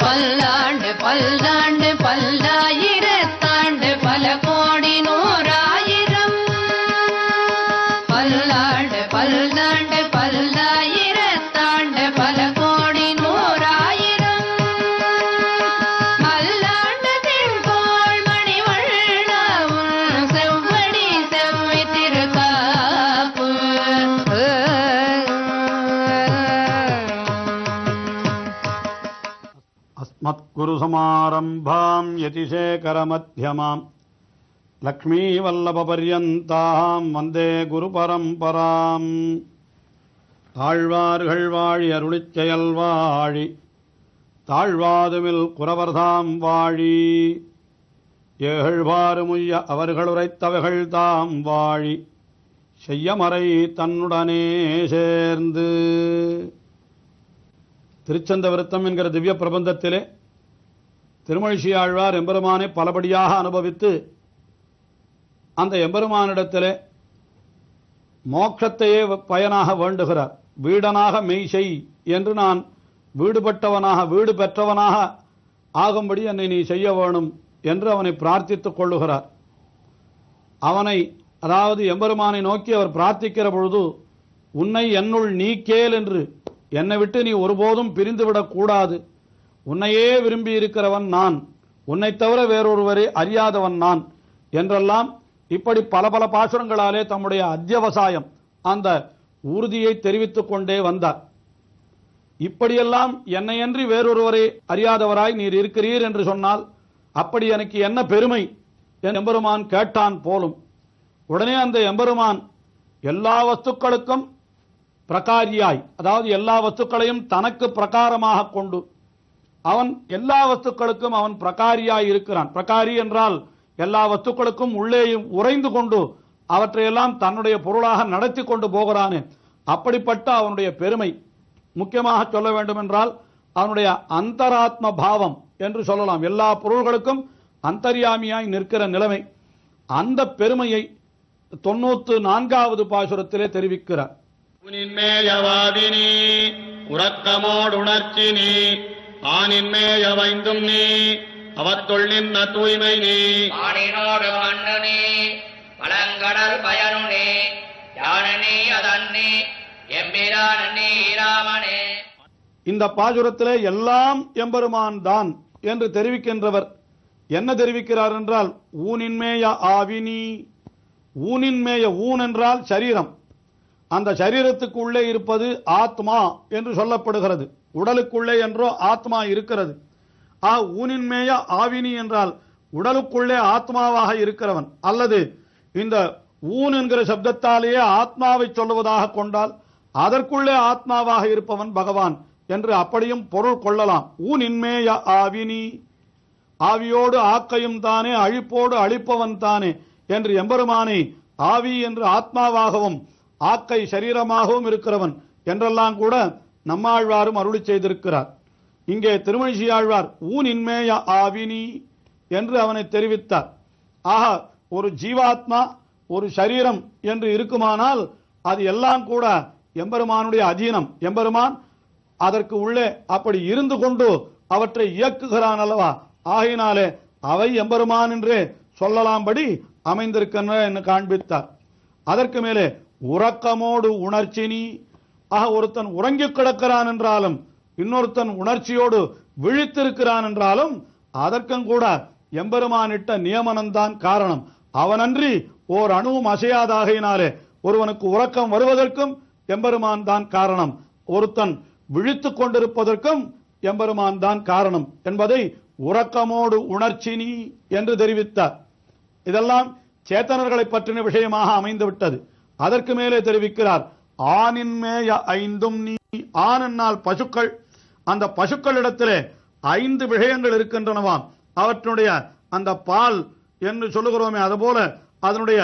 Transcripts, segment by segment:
பல்லாண்டு பல்லாண்டு பல்லாயிரத்தாண்டு பல கோடி நூறாயிரம் பல்லாண்டு பல்லாண்டு பல்லாயிரத்தாண்டு பல கோடி நூறாயிரம் மல்லாண்டு தின்கோள் மணிவண்ணாவும் செவ்வடி செவ்வி திருக்காப்பு மத்குருசமாரம்பாம் யதிசேகரமத்யமாம் லக்ஷ்மீவல்லபபர்யந்தாம் வந்தே குருபரம்பராம். தாழ்வார்கள் வாழி அருளிச் செயல் வாழி தாழ்வாதுமில் குறவர்தாம் வாழி ஏழ்வாறுமுய்ய அவர்கள் உரைத்தவைகள் தாம் வாழி செய்யமறை தன்னுடனே சேர்ந்து. திருச்சந்த விருத்தம் என்கிற திவ்ய பிரபந்தத்திலே திருமழிசை ஆழ்வார் எம்பெருமானை பலபடியாக அனுபவித்து அந்த எம்பெருமானிடத்திலே மோட்சத்தையே பயனாக வேண்டுகிறார். வீடனாக மெய்செய் என்று நான் வீடுபட்டவனாக வீடு பெற்றவனாக ஆகும்படி என்னை நீ செய்ய வேணும் என்று அவனை பிரார்த்தித்துக் கொள்ளுகிறார். அவனை அதாவது எம்பெருமானை நோக்கி அவர் பிரார்த்திக்கிற பொழுது உன்னை என்னுள் நீக்கேல் என்று என்னை விட்டு நீ ஒருபோதும் பிரிந்துவிடக் கூடாது, உன்னையே விரும்பி இருக்கிறவன் நான், உன்னை தவிர வேறொருவரை அறியாதவன் நான் என்றெல்லாம் இப்படி பல பல பாசுரங்களாலே தம்முடைய அத்தியவசாயம் அந்த உறுதியை தெரிவித்துக் கொண்டே வந்தார். இப்படியெல்லாம் என்னையன்றி வேறொருவரை அறியாதவராய் நீர் இருக்கிறீர் என்று சொன்னால் அப்படி எனக்கு என்ன பெருமை என் எம்பெருமான் கேட்டான் போலும். உடனே அந்த எம்பெருமான் எல்லா வஸ்துக்களுக்கும் பிரகாரியாய், அதாவது எல்லா வஸ்துக்களையும் தனக்கு பிரகாரமாக கொண்டு அவன் எல்லா வஸ்துக்களுக்கும் அவன் பிரகாரியாய் இருக்கிறான். பிரகாரி என்றால் எல்லா வஸ்துக்களுக்கும் உள்ளேயும் உறைந்து கொண்டு அவற்றையெல்லாம் தன்னுடைய பொருளாக நடத்தி கொண்டு போகிறானே, அப்படிப்பட்ட அவனுடைய பெருமை. முக்கியமாக சொல்ல வேண்டும் என்றால் அவனுடைய அந்தராத்ம பாவம் என்று சொல்லலாம். எல்லா பொருள்களுக்கும் அந்தர்யாமியாய் நிற்கிற நிலைமை. அந்த பெருமையை 94வது பாசுரத்திலே தெரிவிக்கிறார். உனின்மேயவாதினி உறக்கமோடுணர்ச்சி நீ ஆனின்மேயவைந்தும் நீ அவத்துள் நின்ன தூய்மை நீ ஆனினோடு மண்ணு நீ வளங்கடல் பயனு நீ யானி அதன்னி எம்பிரான் நீ ராமனே. இந்த பாசுரத்திலே எல்லாம் எம்பெருமான் தான் என்று தெரிவிக்கின்றவர் என்ன தெரிவிக்கிறார் என்றால் ஊனின்மேய ஆவினி. ஊனின்மேய, ஊன் என்றால் சரீரம், அந்த சரீரத்துக்கு உள்ளே இருப்பது ஆத்மா என்று சொல்லப்படுகிறது. உடலுக்குள்ளே என்றோ ஆத்மா இருக்கிறது. ஊனின்மேய ஆவினி என்றால் உடலுக்குள்ளே ஆத்மாவாக இருக்கிறவன், அல்லது இந்த ஊன் என்கிற சப்தத்தாலேயே ஆத்மாவை சொல்லுவதாக கொண்டால் அதற்குள்ளே ஆத்மாவாக இருப்பவன் பகவான் என்று அப்படியும் பொருள் கொள்ளலாம். ஊனின்மேய ஆவினி, ஆவியோடு ஆக்கையும் தானே அழிப்போடு அழிப்பவன் தானே என்று எம்பெருமானை ஆவி என்று ஆத்மாவாகவும் ஆக்கை சரீரமாகவும் இருக்கிறவன் என்றெல்லாம் கூட நம்மாழ்வாரும் அருளி செய்திருக்கிறார். இங்கே திருமழிசை ஆழ்வார் ஊனின்மேய ஆவினி என்று அவனை தெரிவித்தார். ஆக ஒரு ஜீவாத்மா ஒரு சரீரம் என்று இருக்குமானால் அது எல்லாம் கூட எம்பெருமானுடைய அதீனம். எம்பெருமான் அதற்கு உள்ளே அப்படி இருந்து கொண்டு அவற்றை இயக்குகிறான் அல்லவா. ஆகையினாலே அவை எம்பெருமான் என்றே சொல்லலாம்படி அமைந்திருக்கின்றன என்று காண்பித்தார். அதற்கு மேலே உறக்கமோடு உணர்ச்சினி. ஒருத்தன் உறங்கி கிடக்கிறான் என்றாலும் இன்னொருத்தன் உணர்ச்சியோடு விழித்திருக்கிறான் என்றாலும் அதற்கும் கூட எம்பெருமானிட்ட நியமனம்தான் காரணம். அவனன்றி ஓர் அணுவும் அசையாதாகையினாலே ஒருவனுக்கு உறக்கம் வருவதற்கும் எம்பெருமான் தான் காரணம், ஒருத்தன் விழித்துக் கொண்டிருப்பதற்கும் எம்பெருமான் தான் காரணம் என்பதை உறக்கமோடு உணர்ச்சினி என்று தெரிவித்தார். இதெல்லாம் சேத்தனர்களை பற்றின விஷயமாக அமைந்துவிட்டது. அதற்கு மேலே தெரிவிக்கிறார் ஆனின்மேய ஐந்தும் நீ. ஆன் என்னால் பசுக்கள், அந்த பசுக்களிடத்திலே 5 விஷயங்கள் இருக்கின்றனவாம். அவற்றுடைய அந்த பால் என்று சொல்லுகிறோமே, அதுபோல அதனுடைய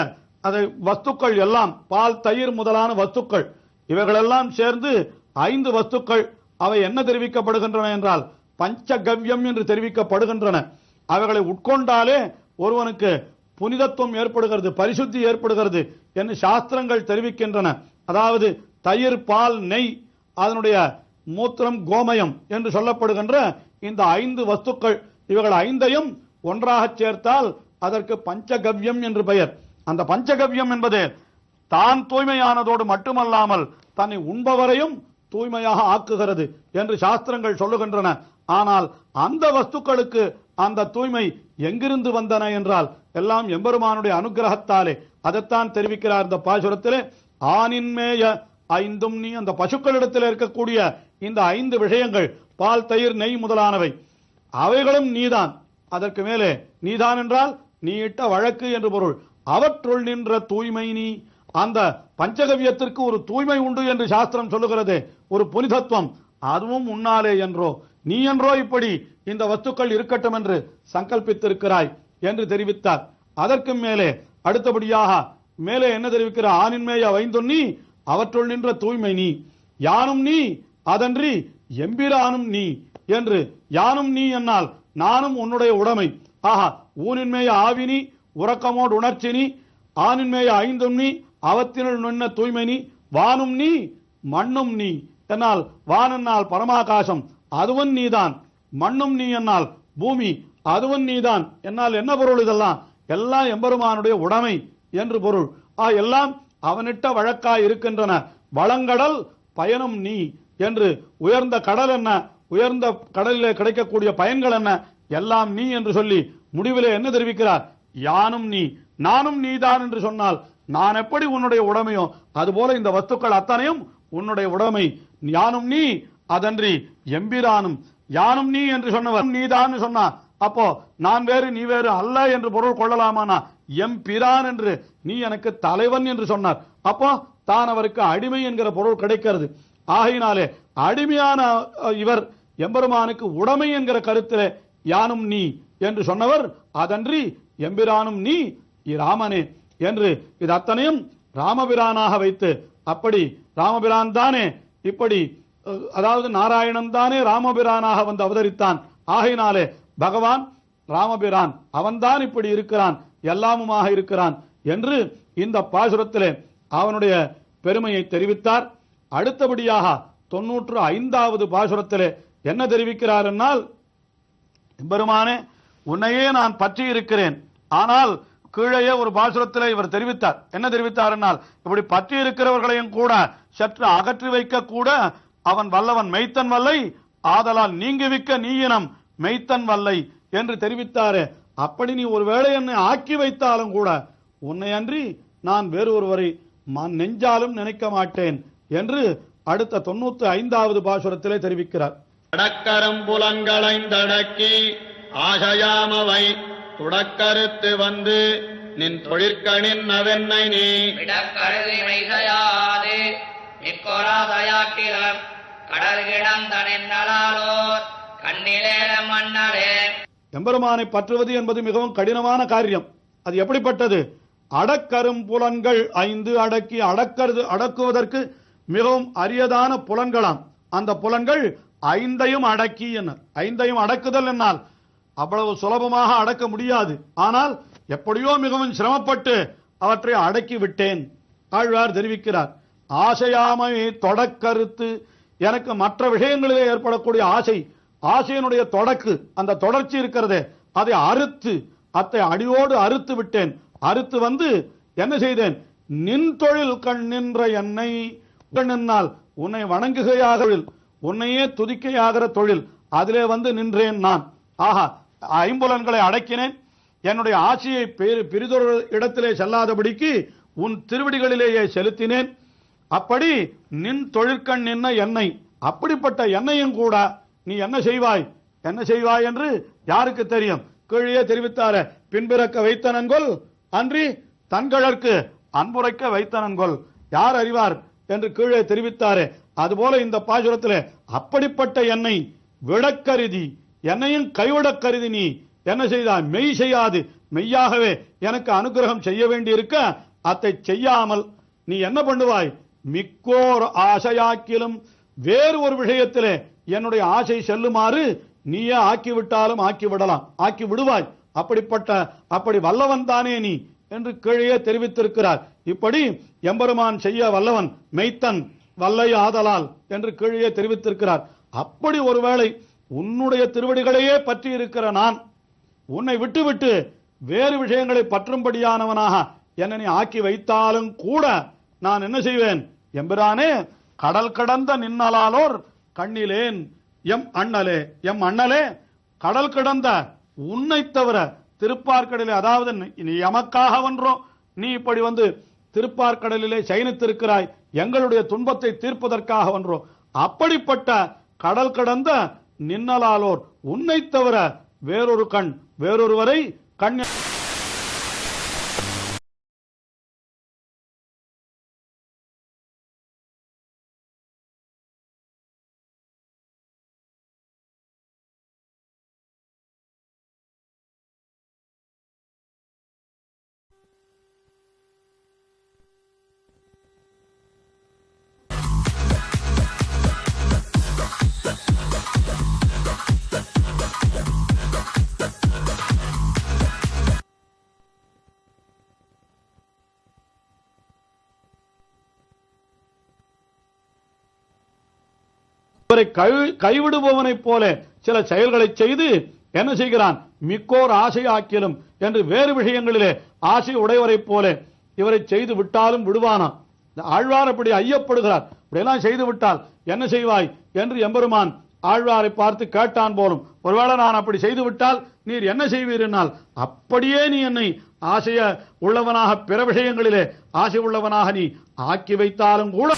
வஸ்துக்கள் எல்லாம் பால் தயிர் முதலான வஸ்துக்கள் இவைகளெல்லாம் சேர்ந்து 5 வஸ்துக்கள். அவை என்ன தெரிவிக்கப்படுகின்றன என்றால் பஞ்சகவ்யம் என்று தெரிவிக்கப்படுகின்றன. அவைகளை உட்கொண்டாலே ஒருவனுக்கு புனிதத்துவம் ஏற்படுகிறது, பரிசுத்தி ஏற்படுகிறது என்று சாஸ்திரங்கள் தெரிவிக்கின்றன. அதாவது தயிர், பால், நெய், அதனுடைய மூத்திரம், கோமயம் என்று சொல்லப்படுகின்ற இந்த 5 வஸ்துக்கள் இவைகள் 5ஐயும் ஒன்றாக சேர்த்தால் அதற்கு பஞ்சகவ்யம் என்று பெயர். அந்த பஞ்சகவ்யம் என்பது தான் தூய்மையானதோடு மட்டுமல்லாமல் தன்னை உண்பவரையும் தூய்மையாக ஆக்குகிறது என்று சாஸ்திரங்கள் சொல்லுகின்றன. ஆனால் அந்த வஸ்துக்களுக்கு அந்த தூய்மை எங்கிருந்து வந்தன என்றால் எல்லாம் எம்பெருமானுடைய அனுகிரகத்தாலே. அதைத்தான் தெரிவிக்கிறார் இந்த பாசுரத்திலே. ஆனின்மேய 5ம் நீ, அந்த பசுக்களிடத்தில் இருக்கக்கூடிய இந்த 5 விஷயங்கள், பால், தயிர், நெய் முதலானவை, அவைகளும் நீதான். அதற்கு மேலே நீதான் என்றால் நீ இட்ட வழக்கு என்று பொருள். அவற்றுள் நின்ற தூய்மை நீ. அந்த பஞ்சகவியத்திற்கு ஒரு தூய்மை உண்டு என்று சாஸ்திரம் சொல்லுகிறது, ஒரு புனிதத்துவம். அதுவும் உன்னாலே என்றோ நீ என்றோ இப்படி இந்த வஸ்துக்கள் இருக்கட்டும் என்று சங்கல்பித்திருக்கிறாய் என்று தெரிவித்தார். அதற்கு மேலே அடுத்தபடியாக மேலே என்ன தெரிவிக்கிறார்? ஆனின்மேய 5ம் நீ, அவற்றுள் நின்ற தூய்மை நீ. யானும் நீ, அதன்றி எம்பிரானும் நீ என்று. யானும் நீ என்னால் நானும் உன்னுடைய உடைமை. ஆஹா, ஊனின்மேய ஆவினி, உறக்கமோடு உணர்ச்சினி. ஆனின்மேய 5ம் நீ, அவத்தினுள் நின்ன தூய்மை நீ. வானும் நீ, மண்ணும் நீ என்னால் வான் என்னால் பரமாகாசம், அதுவும் நீதான். மண்ணும் நீ என்னால் பூமி, அதுவும் நீதான் என்னால் என்ன பொருள்? இதெல்லாம் எல்லாம் எம்பெருமானுடைய உடைமை என்று பொருள். எல்லாம் அவனிட்ட வழக்காய் இருக்கின்றன. வளங்கடல் பயனும் நீ என்று. உயர்ந்த கடல் என்ன, உயர்ந்த கடலிலே கிடைக்கக்கூடிய பயன்கள் என்ன, எல்லாம் நீ என்று சொல்லி முடிவிலே என்ன தெரிவிக்கிறார்? யானும் நீ, நானும் நீதான் என்று சொன்னால் நான் எப்படி உன்னுடைய உடைமையோ அதுபோல இந்த வஸ்துக்கள் அத்தனையும் உன்னுடைய உடைமை. யானும் நீ, அதன்றி எம்பிரானும். யானும் நீ என்று சொன்னவர் நீதான் சொன்னா அப்போ நான் வேறு நீ வேறு அல்ல என்று பொருள் கொள்ளலாமானா? எம்பிரான் என்று, நீ எனக்கு தலைவன் என்று சொன்னார். அப்போ தான் அவருக்கு அடிமை என்கிற பொருள் கிடைக்கிறது. ஆகையினாலே அடிமையான இவர் எம்பெருமானுக்கு உடைமை என்கிற கருத்திலே யானும் நீ என்று சொன்னவர், அதன்றி எம்பிரானும் நீ ராமனே என்று. இது அத்தனையும் ராமபிரானாக வைத்து, அப்படி ராமபிரான் தானே இப்படி, அதாவது நாராயணன் தானே ராமபிரானாக வந்து அவதரித்தான். ஆகையினாலே பகவான் ராமபிரான், அவன்தான் இப்படி இருக்கிறான், எல்லாமுமாக இருக்கிறான் என்று இந்த பாசுரத்திலே அவனுடைய பெருமையை தெரிவித்தார். அடுத்தபடியாக 95வது பாசுரத்திலே என்ன தெரிவிக்கிறார் என்னால், பெருமானே உன்னையே நான் பற்றி இருக்கிறேன். ஆனால் கீழே ஒரு பாசுரத்திலே இவர் தெரிவித்தார். என்ன தெரிவித்தார் என்னால், இப்படி பற்றி இருக்கிறவர்களையும் கூட சற்று அகற்றி வைக்க கூட அவன் வல்லவன், மெய்த்தன் வல்லை, ஆதலால் நீங்குவிக்க நீயினம் மெய்த்தன் வல்லை என்று தெரிவித்தாரே. அப்படி நீ ஒருவேளை என்னை ஆக்கி வைத்தாலும் கூட உன்னை அன்றி நான் வேறு ஒருவரை நெஞ்சாலும் நினைக்க மாட்டேன் என்று அடுத்த 95வது பாசுரத்திலே தெரிவிக்கிறார். அடக்கரம் புலன்களைந்தடக்கி ஆசையாமவை துடக்கருத்து வந்து நின் தொழிற்கணின் நவென்னை நீ விடக்கருதி மைசையாது இக்கொராசையாக்கிலம் கடல் கிடந்தனின் நலாலோர் கண்ணிலேற மன்னரே. எம்பெருமானை பற்றுவது என்பது மிகவும் கடினமான காரியம். அது எப்படிப்பட்டது? அடக்கரும் புலன்கள் 5 அடக்கி, அடக்குவதற்கு மிகவும் அரியதான புலன்களாம். அந்த புலன்கள் 5ஐயும் அடக்கி என்ன, 5ஐயும் அடக்குதல் என்னால் அவ்வளவு சுலபமாக அடக்க முடியாது. ஆனால் எப்படியோ மிகவும் சிரமப்பட்டு அவற்றை அடக்கி விட்டேன். ஆழ்வார் தெரிவிக்கிறார். ஆசையாமை தொடக்கருத்து, எனக்கு மற்ற விஷயங்களிலே ஏற்படக்கூடிய ஆசையினுடைய தொடக்கு, அந்த தொடர்ச்சி இருக்கிறதே, அதை அறுத்து, அத்தை அடியோடு அறுத்து விட்டேன். அறுத்து வந்து என்ன செய்தேன்? நின் தொழில் கண் நின்ற என்னை, என்னால் உன்னை வணங்குகையாக, உன்னையே துதிக்கையாகிற தொழில், அதிலே வந்து நின்றேன் நான். ஆஹா, 5 புலன்களை அடக்கினேன். என்னுடைய ஆசையை பிரிதொரு இடத்திலே செல்லாதபடிக்கு உன் திருவடிகளிலேயே செலுத்தினேன். அப்படி நின் தொழிற்கண் நின்ன என்னை, அப்படிப்பட்ட என்னையும் கூட நீ என்ன செய்வாய் என்று யாருக்கு தெரியும்? கீழே தெரிவித்தார, பின்பிறக்க வைத்தனன்கொல் அன்றி தன்கழற்கு அன்புரைக்க வைத்தனன்கொல், யார் அறிவார் என்று கீழே தெரிவித்தாரே. அதுபோல இந்த பாசுரத்திலே அப்படிப்பட்ட என்னை விடக்கருதி, என்னையும் கைவிடக் கருதி நீ என்ன செய்தாய்? மெய் செய்யாது, மெய்யாகவே எனக்கு அனுகிரகம் செய்ய வேண்டியிருக்க அதை செய்யாமல் நீ என்ன பண்ணுவாய்? மிக்கோர் ஆசையாக்கிலும், வேறு ஒரு விஷயத்திலே என்னுடைய ஆசை செல்லுமாறு நீயே ஆக்கிவிட்டாலும் ஆக்கிவிடலாம், ஆக்கி விடுவாய். அப்படி வல்லவன் தானே நீ என்று கீழே தெரிவித்திருக்கிறார். இப்படி எம்பெருமான் செய்ய வல்லவன், மெய்த்தன் வல்லை ஆதலால் என்று கீழே தெரிவித்திருக்கிறார். அப்படி ஒருவேளை உன்னுடைய திருவடிகளையே பற்றி இருக்கிற நான் உன்னை விட்டுவிட்டு வேறு விஷயங்களை பற்றும்படியானவனாக என்னை நீ ஆக்கி வைத்தாலும் கூட நான் என்ன செய்வேன்? எம்பிரானே, கடல் கடந்த நின்னலாலோர் கண்ணிலேன் எம் அண்ணலே கடல் கடந்த உன்னை தவிர திருப்பார்கடலிலே, அதாவது நீ எமக்காக வென்றோம், நீ இப்படி வந்து திருப்பார்கடலிலே சயனித்திருக்கிறாய், எங்களுடைய துன்பத்தை தீர்ப்பதற்காக வென்றோம். அப்படிப்பட்ட கடல் கடந்த நின்னலாலோர் உன்னை தவிர வேறொரு கண் வேறொருவரை கண் இவரை கைவிடுபவனைப் போல சில செயல்களை செய்து என்ன செய்கிறான்? மிக்கோர் ஆசை ஆக்கிலும் என்று வேறு விஷயங்களிலே ஆசை உடையவரைப் போல இவரை செய்து விட்டாலும் விடுவானா? ஆழ்வார் அப்படி ஐயப்படுகிறார். இப்படியெல்லாம் செய்து விட்டால் என்ன செய்வாய் என்று எம்பெருமான் ஆழ்வாரை பார்த்து கேட்டான் போலும். ஒருவேளை நான் அப்படி செய்து விட்டால் நீர் என்ன செய்வீர் என்னால், அப்படியே நீ என்னை ஆசைய உள்ளவனாக பிற விஷயங்களிலே ஆசை உள்ளவனாக நீ ஆக்கி வைத்தாலும் கூட